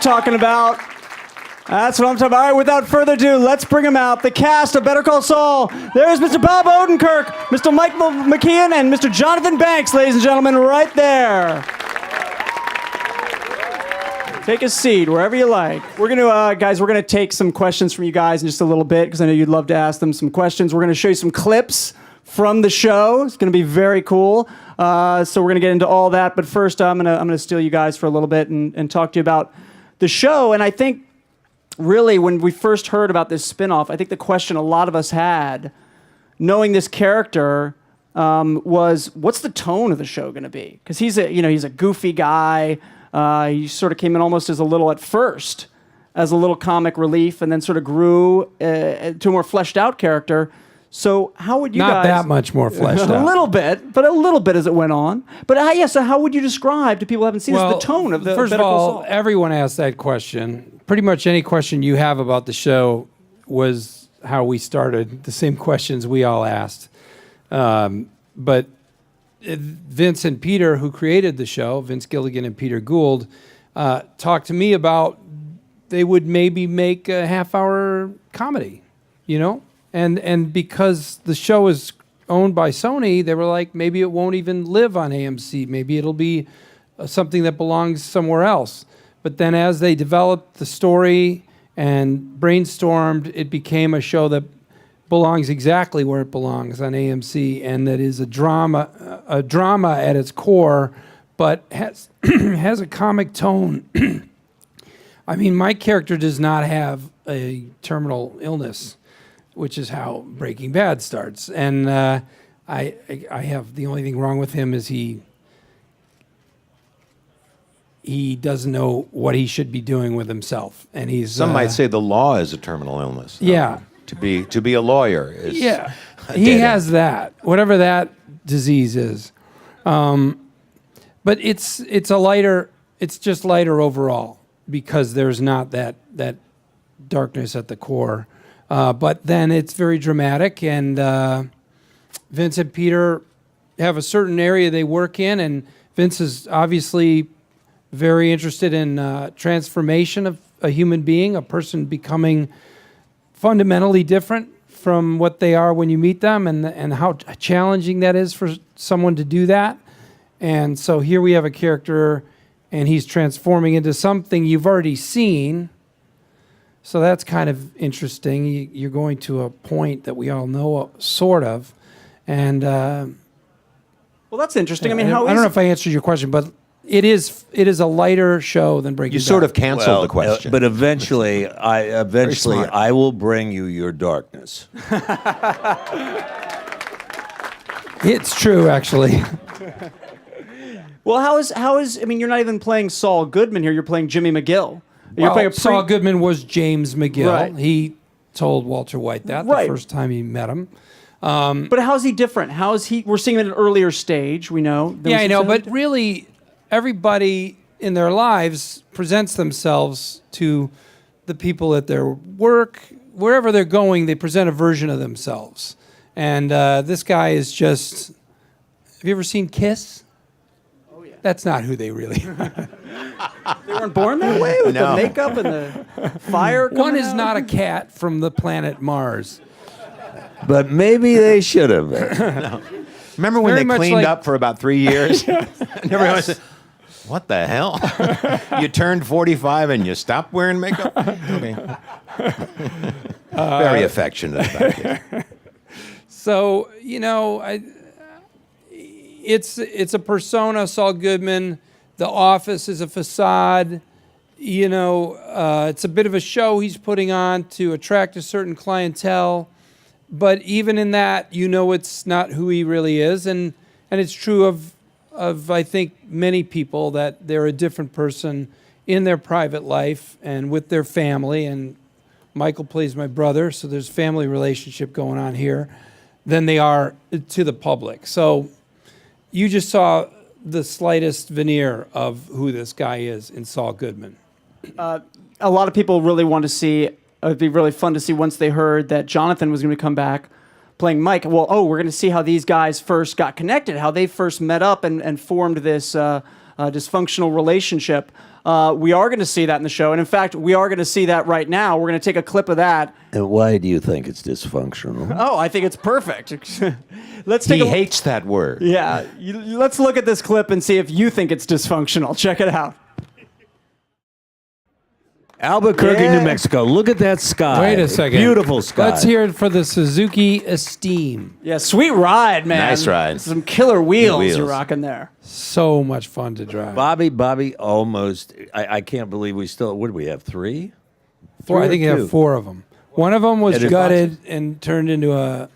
talking about. That's what I'm talking about. All right, without further ado, let's bring them out. The cast of Better Call Saul. There's Mr. Bob Odenkirk, Mr. Michael McKean, and Mr. Jonathan Banks, ladies and gentlemen, right there. Take a seat wherever you like. We're gonna take some questions from you guys in just a little bit because I know you'd love to ask them some questions. We're gonna show you some clips from the show. It's gonna be very cool. So we're gonna get into all that. But first, I'm gonna steal you guys for a little bit and talk to you about the show. And I think really when we first heard about this spinoff, I think the question a lot of us had, knowing this character, was what's the tone of the show gonna be? Because he's a goofy guy. He sort of came in almost as a little comic relief, and then sort of grew to a more fleshed out character. So how would you guys... Not that much more fleshed out. A little bit as it went on. But so how would you describe to people who haven't seen this, the tone of the First Better of Call all, Saul? everyone asked that question. Pretty much any question you have about the show was how we started, the same questions we all asked. But Vince and Peter, who created the show, Vince Gilligan and Peter Gould, talked to me about they would maybe make a half-hour comedy, And because the show is owned by Sony, they were like, maybe it won't even live on AMC. Maybe it'll be something that belongs somewhere else. But then as they developed the story and brainstormed, it became a show that belongs exactly where it belongs on AMC, and that is a drama at its core, but has has a comic tone. I mean, my character does not have a terminal illness, which is how Breaking Bad starts, and I have the only thing wrong with him is he doesn't know what he should be doing with himself, and he's some might say the law is a terminal illness. Yeah. To be a lawyer is he has that, whatever that disease is, but it's just lighter overall because there's not that darkness at the core, but then it's very dramatic, and Vince and Peter have a certain area they work in, and Vince is obviously very interested in transformation of a human being, a person becoming fundamentally different from what they are when you meet them, and how challenging that is for someone to do that. And so here we have a character, and he's transforming into something you've already seen. So that's kind of interesting. You're going to a point that we all know, sort of. And well, that's interesting. I mean, I don't know if I answered your question, but it is a lighter show than Breaking Bad. You sort of canceled the question. But eventually I will bring you your darkness. It's true, actually. Well, how is? I mean, you're not even playing Saul Goodman here. You're playing Jimmy McGill. You're playing Saul Goodman was James McGill. Right. He told Walter White that the first time he met him. But how is he different? How is he? We're seeing him at an earlier stage. We know. Yeah, I know. But really, everybody in their lives presents themselves to the people at their work. Wherever they're going, they present a version of themselves. And this guy is just... Have you ever seen Kiss? Oh, yeah. That's not who they really are. They weren't born that way with the makeup and the fire coming One is out? not a cat from the planet Mars. But maybe they should have been. No. Remember when they cleaned up for about 3 years? And everyone said, what the hell? You turned 45 and you stopped wearing makeup? Okay. Very affectionate about it. So, it's a persona, Saul Goodman. The Office is a facade. It's a bit of a show he's putting on to attract a certain clientele. But even in that, it's not who he really is. And it's true of I think, many people that they're a different person in their private life and with their family. And Michael plays my brother, so there's family relationship going on here, than they are to the public. So you just saw the slightest veneer of who this guy is in Saul Goodman. A lot of people really want to see, it'd be really fun to see once they heard that Jonathan was going to come back playing Mike. Well, we're going to see how these guys first got connected, how they first met up and formed this dysfunctional relationship. We are going to see that in the show. And in fact, we are going to see that right now. We're going to take a clip of that. And why do you think it's dysfunctional? Oh, I think it's perfect. He hates that word. Yeah. Let's look at this clip and see if you think it's dysfunctional. Check it out. Albuquerque, Yeah. New Mexico. Look at that sky. Wait a second. Beautiful sky. Let's hear it for the Suzuki Esteem. Yeah, sweet ride, man. Nice ride. Some killer wheels Wheels. you're rocking there. So much fun to drive. Bobby almost. I can't believe we still. What do we have? Three? Four, I or think you two? have 4 of them. One of them was And it- gutted and turned into a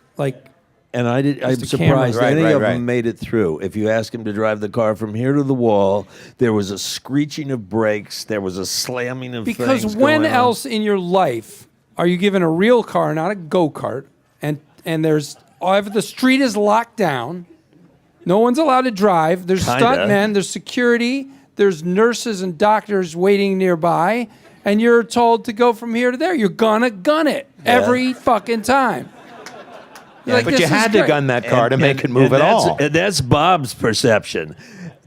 And I'm Just a surprised camera. any Right, of right. them made it through. If you ask him to drive the car from here to the wall, there was a screeching of brakes. There was a slamming of because things when going on. else in your life are you given a real car, not a go-kart, and there's the street is locked down, no one's allowed to drive. There's Kinda. stuntmen, there's security, there's nurses and doctors waiting nearby, and you're told to go from here to there. You're gonna gun it every fucking time. You're like, But "This you is had to great." gun that car to make it move at that's, all. And that's Bob's perception.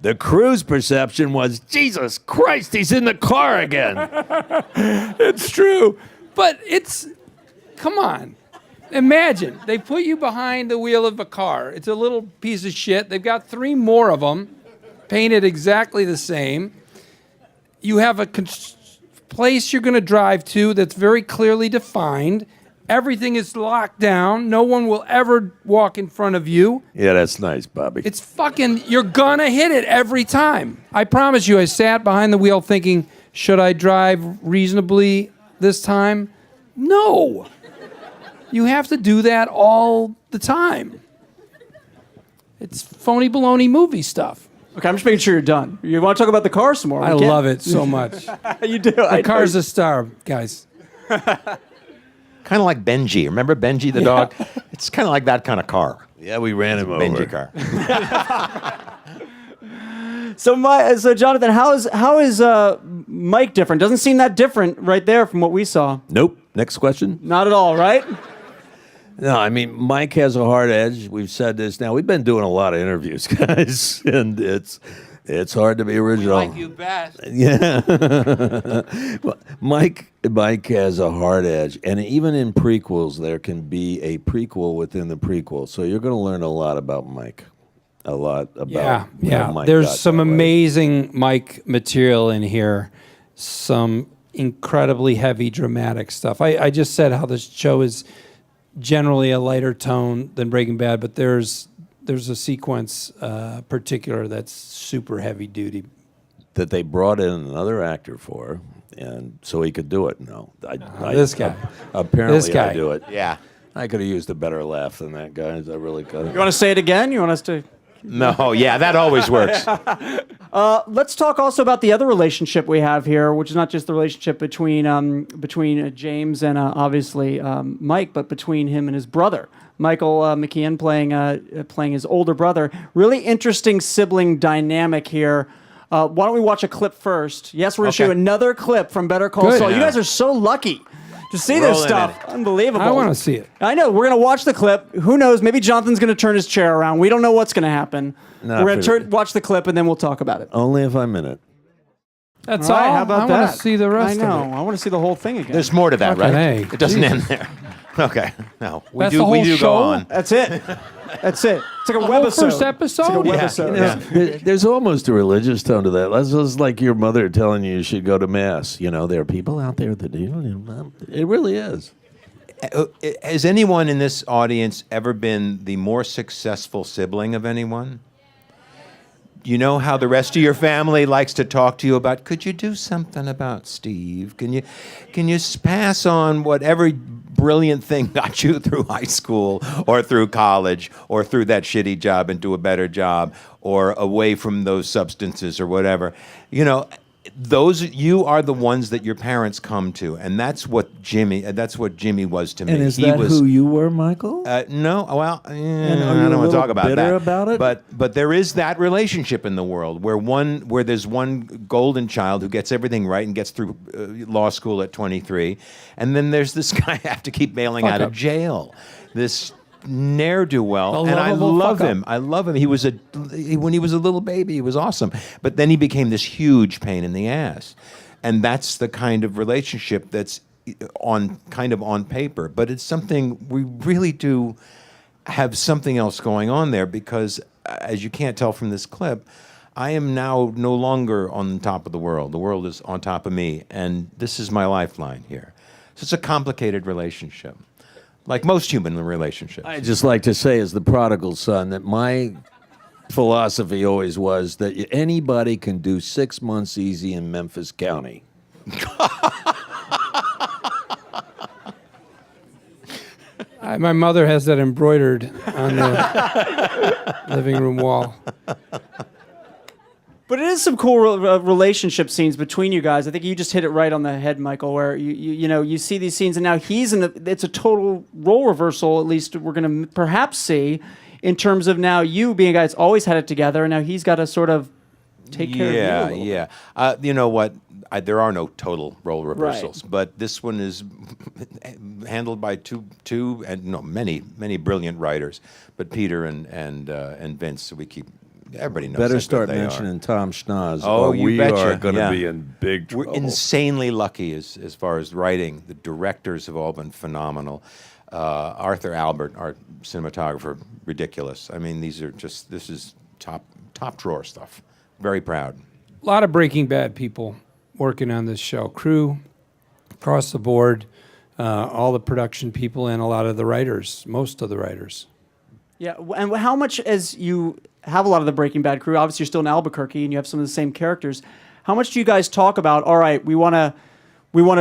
The crew's perception was, Jesus Christ, he's in the car again. It's true. But come on. Imagine, they put you behind the wheel of a car. It's a little piece of shit. They've got 3 more of them, painted exactly the same. You have a place you're going to drive to that's very clearly defined. Everything is locked down. No one will ever walk in front of you. Yeah, that's nice, Bobby. It's fucking, you're gonna hit it every time. I promise you, I sat behind the wheel thinking, should I drive reasonably this time? No. You have to do that all the time. It's phony baloney movie stuff. Okay, I'm just making sure you're done. You want to talk about the car some more? I love it so much. You do. The car's a star, guys. Kind of like Benji. Remember Benji the dog? It's kind of like that kind of car. Yeah, we ran him over. Benji car. So Jonathan, how is Mike different? Doesn't seem that different right there from what we saw. Nope. Next question. Not at all, right? No, I mean, Mike has a hard edge. We've said this now. We've been doing a lot of interviews, guys, and it's hard to be original. Like you best. Yeah. Mike has a hard edge, and even in prequels, there can be a prequel within the prequel. So you're going to learn a lot about Mike. A lot about how Mike There's got some that way. amazing Mike material in here. Some incredibly heavy, dramatic stuff. I just said how this show is generally a lighter tone than Breaking Bad, but there's a sequence particular that's super heavy duty. that they brought in another actor for, and so he could do it. No, This guy. Apparently, This guy. I do it. Yeah. I could have used a better laugh than that, guys. I really could. You want to say it again? You want us to? No, yeah, that always works. Let's talk also about the other relationship we have here, which is not just the relationship between James and obviously Mike, but between him and his brother, Michael McKean, playing his older brother. Really interesting sibling dynamic here. Why don't we watch a clip first? Yes, we're going to show you another clip from Better Call Good. Saul. You Yeah. guys are so lucky to see this Rolling stuff. in Unbelievable. I want to see it. I know. We're going to watch the clip. Who knows? Maybe Jonathan's going to turn his chair around. We don't know what's going to happen. Not We're going for- to watch the clip, and then we'll talk about it. Only if I'm in it. That's All right, all. how about I that? want to see the rest I know. of it. I want to see the whole thing again. There's more to that, Fucking right? A. It doesn't Jesus. end there. Okay. No, we That's do. the We whole do show? go on. That's it. That's it. It's like a The webisode. whole first episode? It's like a Yeah. webisode. Yeah. There's almost a religious tone to that. That's just like your mother telling you should go to mass. You know, there are people out there that do. It really is. Has anyone in this audience ever been the more successful sibling of anyone? You know how the rest of your family likes to talk to you about, could you do something about Steve? Can you pass on whatever brilliant thing got you through high school or through college or through that shitty job into a better job or away from those substances or whatever? You know, you are the ones that your parents come to, and that's what Jimmy was to me. And is He that was, who you were, Michael? no, well, are I you don't a want to little talk about bitter that. about it? But there is that relationship in the world where there's one golden child who gets everything right and gets through law school at 23, and then there's this guy I have to keep bailing out of jail. This ne'er-do-well, and I lovable love fuck-up. him. I love him. When he was a little baby, he was awesome. But then he became this huge pain in the ass. And that's the kind of relationship that's on paper. But it's something we really do have something else going on there because, as you can't tell from this clip, I am now no longer on top of the world. The world is on top of me, and this is my lifeline here. So it's a complicated relationship, like most human relationships. I just like to say, as the prodigal son, that my philosophy always was that anybody can do 6 months easy in Memphis County. My mother has that embroidered on the living room wall. But it is some cool relationship scenes between you guys. I think you just hit it right on the head, Michael, where you see these scenes, and now it's a total role reversal, at least we're going to perhaps see, in terms of now you being a guy that's always had it together, and now he's got to sort of take care of you a little bit. You know what? There are no total role reversals, but this one is handled by many brilliant writers, but Peter and Vince. So everybody knows. Better start mentioning Tom Schnoz. Oh, we betcha. are going to Yeah. be in big trouble. We're insanely lucky as far as writing. The directors have all been phenomenal. Arthur Albert, our cinematographer, ridiculous. I mean, this is top drawer stuff. Very proud. A lot of Breaking Bad people working on this show. Crew, across the board, all the production people, and a lot of the writers, most of the writers. Yeah, and how much, as you have a lot of the Breaking Bad crew, obviously you're still in Albuquerque and you have some of the same characters, how much do you guys talk about, all right, we want to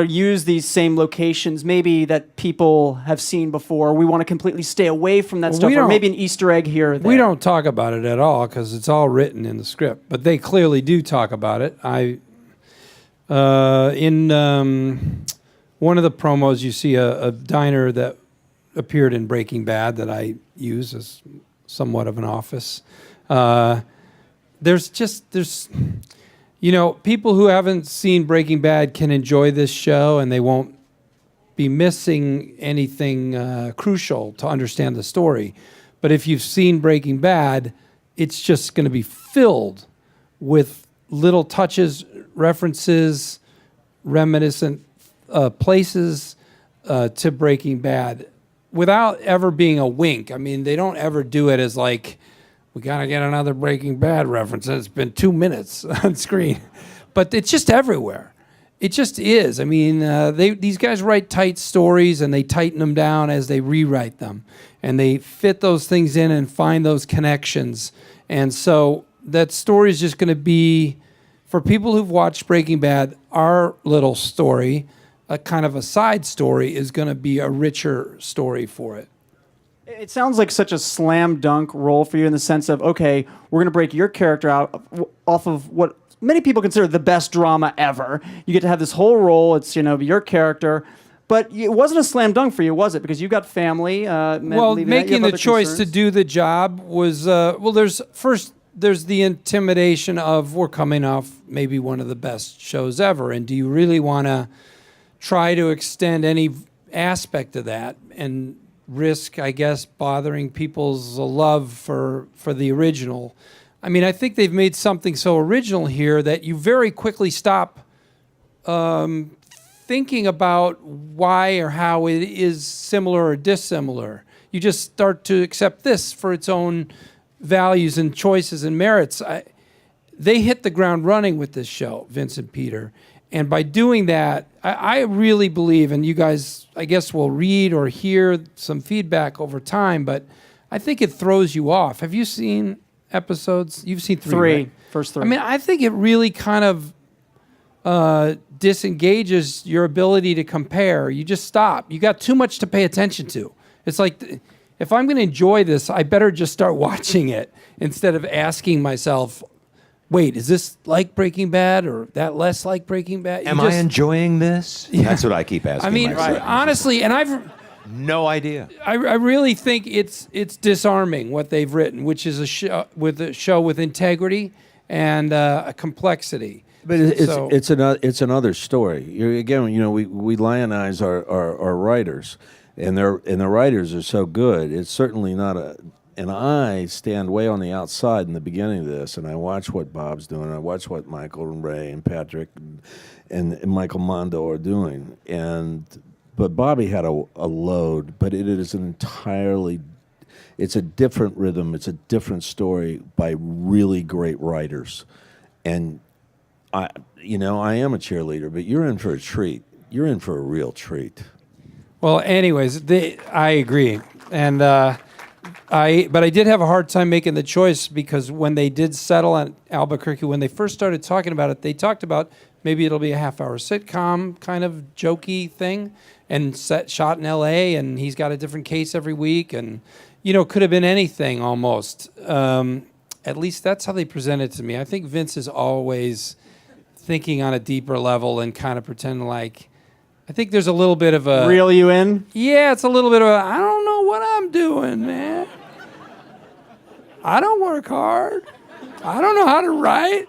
use these same locations maybe that people have seen before, we want to completely stay away from that stuff, or maybe an Easter egg here or there? We don't talk about it at all because it's all written in the script, but they clearly do talk about it. In one of the promos, you see a diner that appeared in Breaking Bad that I use as somewhat of an office. There's people who haven't seen Breaking Bad can enjoy this show and they won't be missing anything crucial to understand the story. But if you've seen Breaking Bad, it's just going to be filled with little touches, references, reminiscent places to Breaking Bad without ever being a wink. I mean, they don't ever do it as like, we got to get another Breaking Bad reference. And it's been 2 minutes on screen. But it's just everywhere. It just is. I mean, these guys write tight stories and they tighten them down as they rewrite them. And they fit those things in and find those connections. And so that story is just going to be, for people who've watched Breaking Bad, our little story, a kind of a side story, is going to be a richer story for it. It sounds like such a slam dunk role for you in the sense of, okay, we're going to break your character out off of what many people consider the best drama ever. You get to have this whole role. It's, your character. But it wasn't a slam dunk for you, was it? Because you've got family. Making the choice to do the job was, there's the intimidation of we're coming off maybe one of the best shows ever. And do you really want to try to extend any aspect of that and risk, I guess, bothering people's love for the original? I mean, I think they've made something so original here that you very quickly stop thinking about why or how it is similar or dissimilar. You just start to accept this for its own values and choices and merits. They hit the ground running with this show, Vince and Peter. And by doing that, I really believe, and you guys, I guess, will read or hear some feedback over time, but I think it throws you off. Have you seen episodes? You've seen three, right? First three. I mean, I think it really kind of disengages your ability to compare. You just stop. You got too much to pay attention to. It's like, if I'm going to enjoy this, I better just start watching it instead of asking myself, wait, is this like Breaking Bad or that less like Breaking Bad? Am I enjoying this? Yeah. That's what I keep asking myself. Honestly, and I've no idea. I really think it's disarming what they've written, which is a show with integrity and a complexity. But it's another story. Again, we lionize our writers, and the writers are so good. It's certainly not a. And I stand way on the outside in the beginning of this, and I watch what Bob's doing. I watch what Michael and Ray and Patrick and Michael Mondo are doing. But Bobby had a load, but it is an entirely. It's a different rhythm. It's a different story by really great writers, and I am a cheerleader, but you're in for a treat. You're in for a real treat. Well, anyways, I agree, and but I did have a hard time making the choice because when they did settle on Albuquerque, when they first started talking about it, they talked about maybe it'll be a half-hour sitcom kind of jokey thing, and shot in L.A. and he's got a different case every week, and could have been anything almost. At least that's how they present it to me. I think Vince is always thinking on a deeper level and kind of pretending like. I think there's a little bit of a... Reel you in? Yeah, it's a little bit of a, I don't know what I'm doing, man. I don't work hard. I don't know how to write.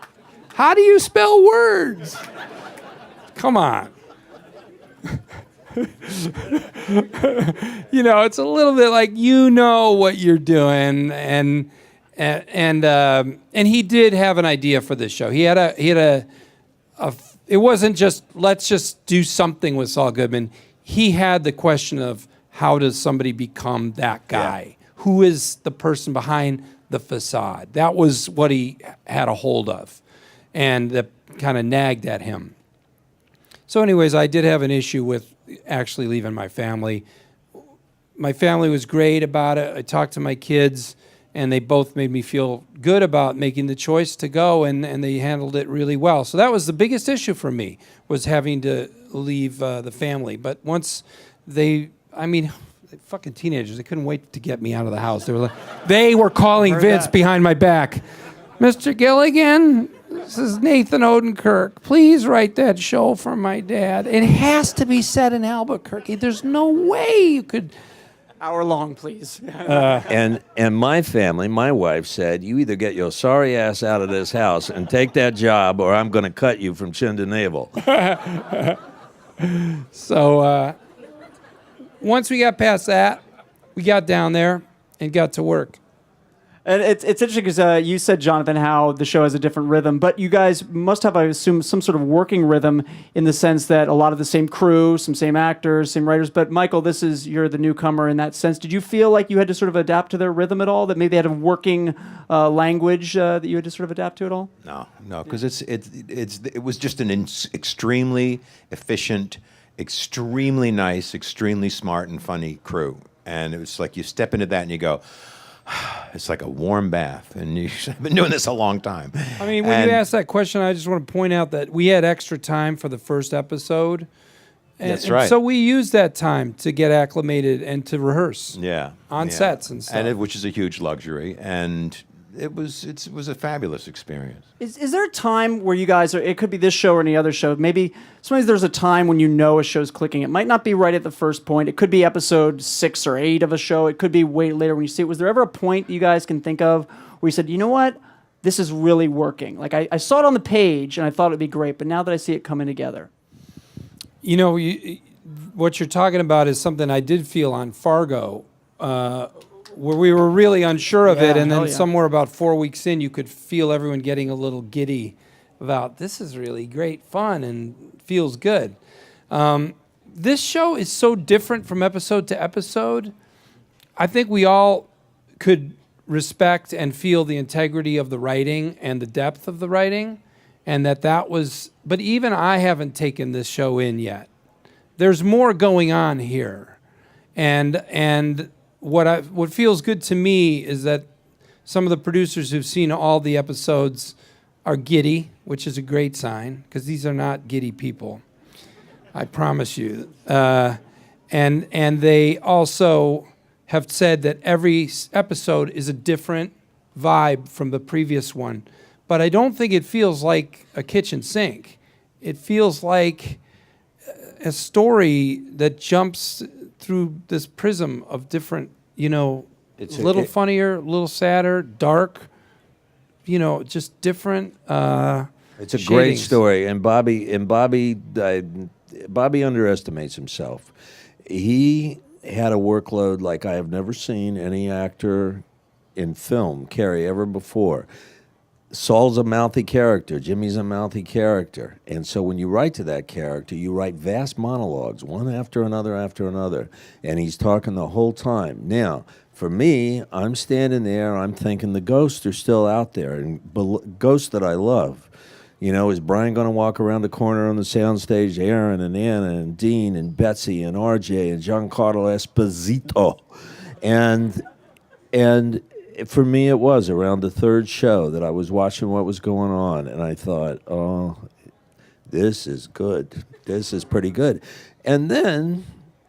How do you spell words? Come on. It's a little bit like what you're doing, and he did have an idea for this show. He had a it wasn't just, let's just do something with Saul Goodman. He had the question of, how does somebody become that guy? Yeah. Who is the person behind the facade? That was what he had a hold of, and that kind of nagged at him. So anyways, I did have an issue with actually leaving my family. My family was great about it. I talked to my kids, and they both made me feel good about making the choice to go, and they handled it really well. So that was the biggest issue for me, was having to leave the family. But once fucking teenagers, they couldn't wait to get me out of the house. They were calling Vince behind my back. Mr. Gilligan, this is Nathan Odenkirk. Please write that show for my dad. It has to be set in Albuquerque. There's no way you could... Hour long, please. And my family, my wife said, you either get your sorry ass out of this house and take that job, or I'm going to cut you from chin to navel. So once we got past that, we got down there and got to work. And it's interesting because you said, Jonathan, how the show has a different rhythm, but you guys must have, I assume, some sort of working rhythm in the sense that a lot of the same crew, some same actors, same writers. But Michael, you're the newcomer in that sense. Did you feel like you had to sort of adapt to their rhythm at all? That maybe they had a working language that you had to sort of adapt to at all? No, because it was just an extremely efficient, extremely nice, extremely smart and funny crew, and it was like you step into that and you go. It's like a warm bath, and I've been doing this a long time. I mean, when you ask that question, I just want to point out that we had extra time for the first episode. That's right. And so we used that time to get acclimated and to rehearse. On yeah. sets and stuff. Which is a huge luxury, and it was a fabulous experience. Is there a time where you guys it could be this show or any other show, maybe sometimes there's a time when a show's clicking. It might not be right at the first point. It could be episode 6 or 8 of a show. It could be way later when you see it. Was there ever a point you guys can think of where you said, you know what, this is really working? Like I saw it on the page and I thought it'd be great, but now that I see it coming together. What you're talking about is something I did feel on Fargo, where we were really unsure of it, and then somewhere about 4 weeks in, you could feel everyone getting a little giddy about, this is really great fun and feels good. This show is so different from episode to episode. I think we all could respect and feel the integrity of the writing and the depth of the writing, and that was, but even I haven't taken this show in yet. There's more going on here, and what feels good to me is that some of the producers who've seen all the episodes are giddy, which is a great sign, because these are not giddy people, I promise you. And they also have said that every episode is a different vibe from the previous one. But I don't think it feels like a kitchen sink. It feels like a story that jumps through this prism of different, it's a little funnier, a little sadder, dark, just different. It's a great story, and Bobby underestimates himself. He had a workload like I have never seen any actor in film carry ever before. Saul's a mouthy character. Jimmy's a mouthy character. And so when you write to that character, you write vast monologues, one after another. And he's talking the whole time. Now, for me, I'm standing there, I'm thinking the ghosts are still out there, and ghosts that I love. You know, is Brian going to walk around the corner on the soundstage, Aaron and Anna and Dean and Betsy and RJ and Giancarlo Esposito? And for me, it was around the third show that I was watching what was going on, and I thought, oh, this is good. This is pretty good. And then,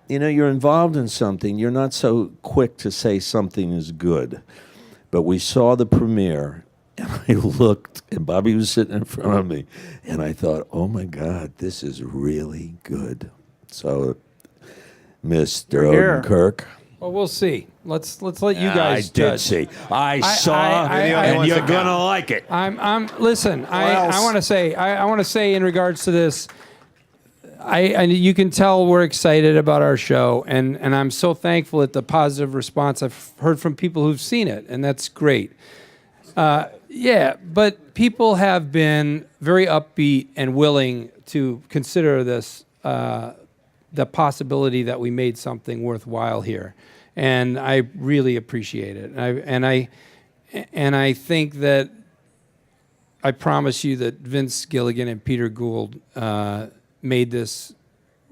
you know, you're involved in something. You're not so quick to say something is good. But we saw the premiere, and I looked, and Bobby was sitting in front of me, and I thought, oh, my God, this is really good. So, Mr. Here. Odenkirk. Well, we'll see. Let's let you guys I judge. did see. I saw, and you're gonna like it. Listen. I want to say. I want to say in regards to this. You can tell we're excited about our show, and I'm so thankful at the positive response I've heard from people who've seen it, and that's great. Yeah, but people have been very upbeat and willing to consider this. The possibility that we made something worthwhile here, and I really appreciate it. And I think that I promise you that Vince Gilligan and Peter Gould made this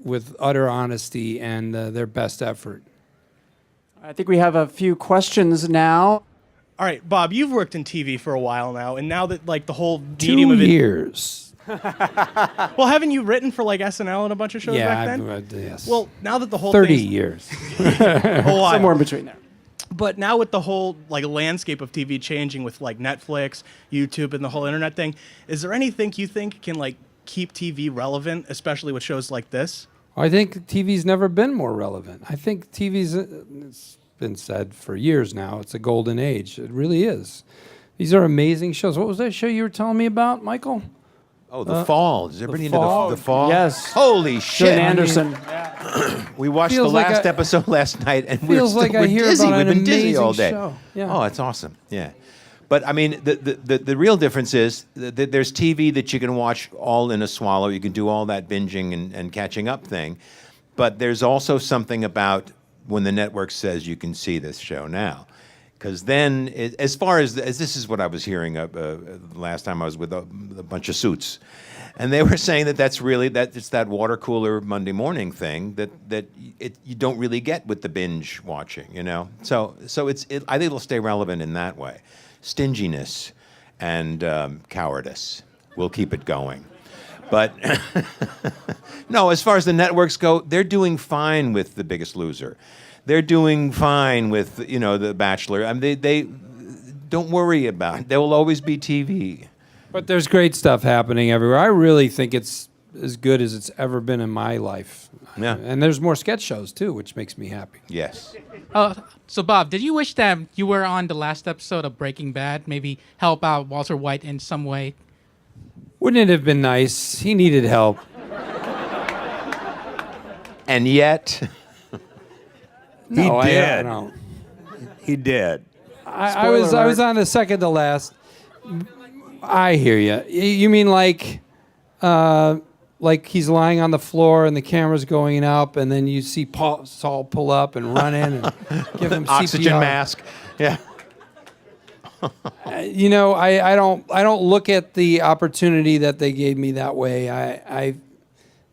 with utter honesty and their best effort. I think we have a few questions now. All right, Bob, you've worked in TV for a while now, and now that like the whole 2 medium of it, years. well, haven't you written for like SNL and a bunch of shows Yeah, back then? yes. Well, now that the whole 30 thing's years. a while. Somewhere in between there. But now with the whole like landscape of TV changing with like Netflix, YouTube, and the whole internet thing, is there anything you think can like keep TV relevant, especially with shows like this? I think TV's never been more relevant. I think it's been said for years now, it's a golden age. It really is. These are amazing shows. What was that show you were telling me about, Michael? Oh, The Fall. Does everybody know Fall? The Fall? Yes. Holy shit. Gillian Anderson. We watched the Feels like last I- episode last night, and we're Feels like I we're hear dizzy. about We've an been dizzy amazing all day. show. Yeah. Oh, it's awesome. Yeah. But I mean, the real difference is that there's TV that you can watch all in a swallow. You can do all that binging and catching up thing. But there's also something about when the network says you can see this show now. Because then, as far as this is what I was hearing last time I was with a bunch of suits. And they were saying that's really, it's that water cooler Monday morning thing that you don't really get with the binge watching, you know? So I think it'll stay relevant in that way. Stinginess and cowardice will keep it going. But no, as far as the networks go, they're doing fine with The Biggest Loser. They're doing fine with, The Bachelor. I mean, they don't worry about it. There will always be TV. But there's great stuff happening everywhere. I really think it's as good as it's ever been in my life. Yeah. And there's more sketch shows, too, which makes me happy. Yes. So Bob, did you wish that you were on the last episode of Breaking Bad? Maybe help out Walter White in some way? Wouldn't it have been nice? He needed help. And yet, No, He I did. don't know. He did. I was on the second to last. I hear you. You mean like he's lying on the floor and the camera's going up, and then you see Saul pull up and run in and give him oxygen CPR. mask. Yeah. I don't look at the opportunity that they gave me that way. I'm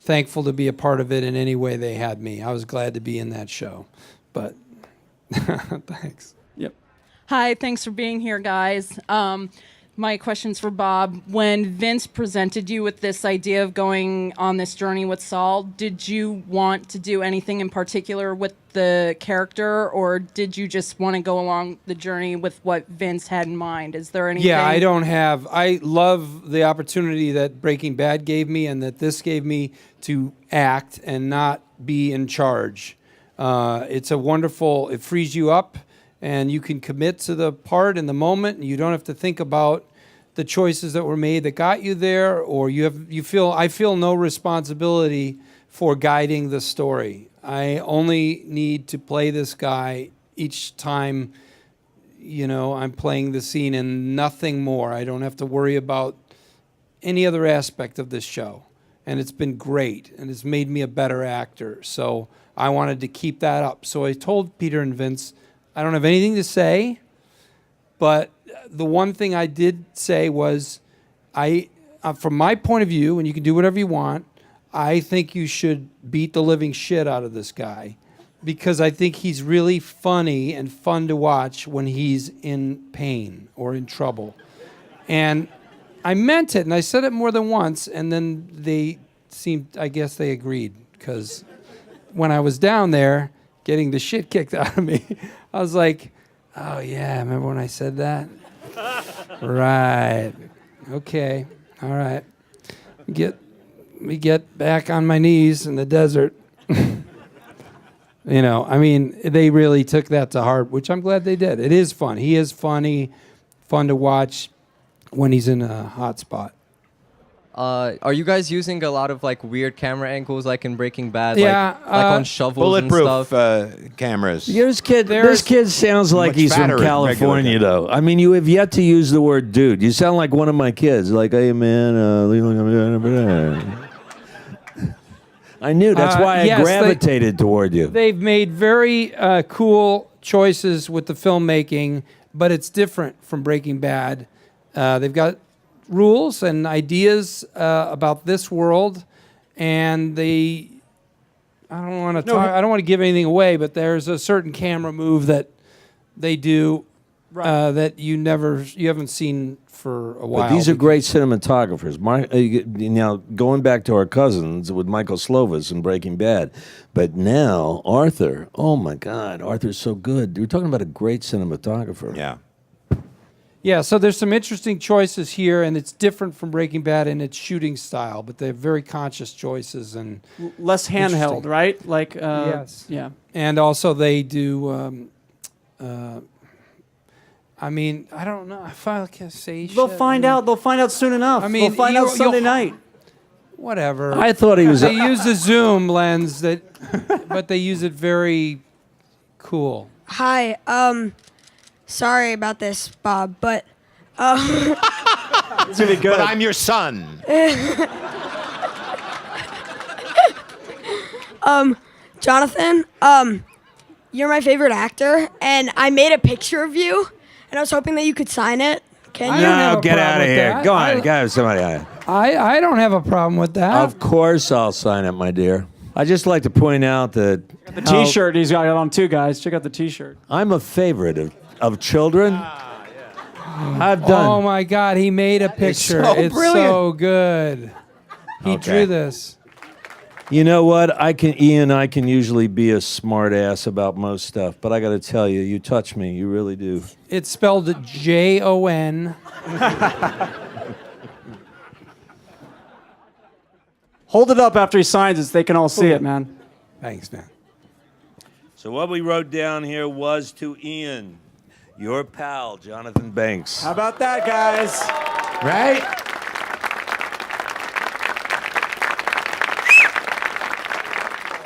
thankful to be a part of it in any way they had me. I was glad to be in that show, but thanks. Yep. Hi, thanks for being here, guys. My question's for Bob. When Vince presented you with this idea of going on this journey with Saul, did you want to do anything in particular with the character, or did you just want to go along the journey with what Vince had in mind? Is there anything? Yeah, I love the opportunity that Breaking Bad gave me and that this gave me to act and not be in charge. It's it frees you up and you can commit to the part in the moment, and you don't have to think about the choices that were made that got you there, or I feel no responsibility for guiding the story. I only need to play this guy each time, I'm playing the scene and nothing more. I don't have to worry about any other aspect of this show. And it's been great, and it's made me a better actor. So I wanted to keep that up. So I told Peter and Vince, I don't have anything to say, but the one thing I did say was, from my point of view, and you can do whatever you want, I think you should beat the living shit out of this guy, because I think he's really funny and fun to watch when he's in pain or in trouble. And I meant it, and I said it more than once, and then I guess they agreed, because when I was down there getting the shit kicked out of me, I was like, oh yeah, remember when I said that? Right. Okay. All right. Me get back on my knees in the desert. They really took that to heart, which I'm glad they did. It is fun. He is funny, fun to watch when he's in a hot spot. Are you guys using a lot of weird camera angles like in Breaking Bad? Yeah, like on shovels and Bulletproof stuff? cameras. This kid sounds like Much he's from fatter in California, regular though. I mean, you have yet to use the word dude. You sound like one of my kids. Like, hey, man. I knew. That's why I gravitated toward you. They've made very cool choices with the filmmaking, but it's different from Breaking Bad. They've got rules and ideas about this world, and I don't want to give anything away, but there's a certain camera move that they do that you haven't seen for a while. But these are great cinematographers. Now, going back to our cousins with Michael Slovis and Breaking Bad, but now Arthur, oh my God, Arthur's so good. You're talking about a great cinematographer. Yeah. Yeah, so there's some interesting choices here, and it's different from Breaking Bad in its shooting style, but they're very conscious choices and Less handheld, Interesting. right? Like, Yes. Yeah. And also they do. I don't know if I can say. They'll find out. They'll find out soon enough. I mean, they'll find out Sunday night. Whatever. I thought he was. They use the zoom lens but they use it very cool. Hi. Sorry about this, Bob, but It's gonna be good. But I'm your son. Jonathan, you're my favorite actor, and I made a picture of you, and I was hoping that you could sign it. Can I you? don't have No, a get problem out of with here. that. Go on. Go somebody. I don't have a problem with that. Of course, I'll sign it, my dear. I just like to point out that The T-shirt he's got on too, guys. Check out the T-shirt. I'm a favorite of children. I've done. Oh my God, he made a picture. so It's brilliant. so good. He drew this. You know what? Ian, I can usually be a smart ass about most stuff, but I got to tell you, you touch me. You really do. It's spelled Jon. Hold it up after he signs it so they can all see it, man. Thanks, man. So what we wrote down here was to Ian, your pal, Jonathan Banks. How about that, guys? Right?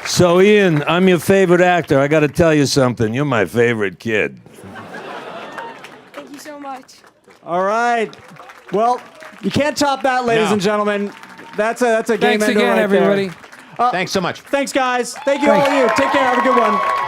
So Ian, I'm your favorite actor. I got to tell you something. You're my favorite kid. Thank you so much. All right. Well, you can't top that, ladies No. and gentlemen. That's a game Thanks ender again, right everybody. there. Thanks so much. Thanks, guys. Thank you, all of you. Take care. Have a good one.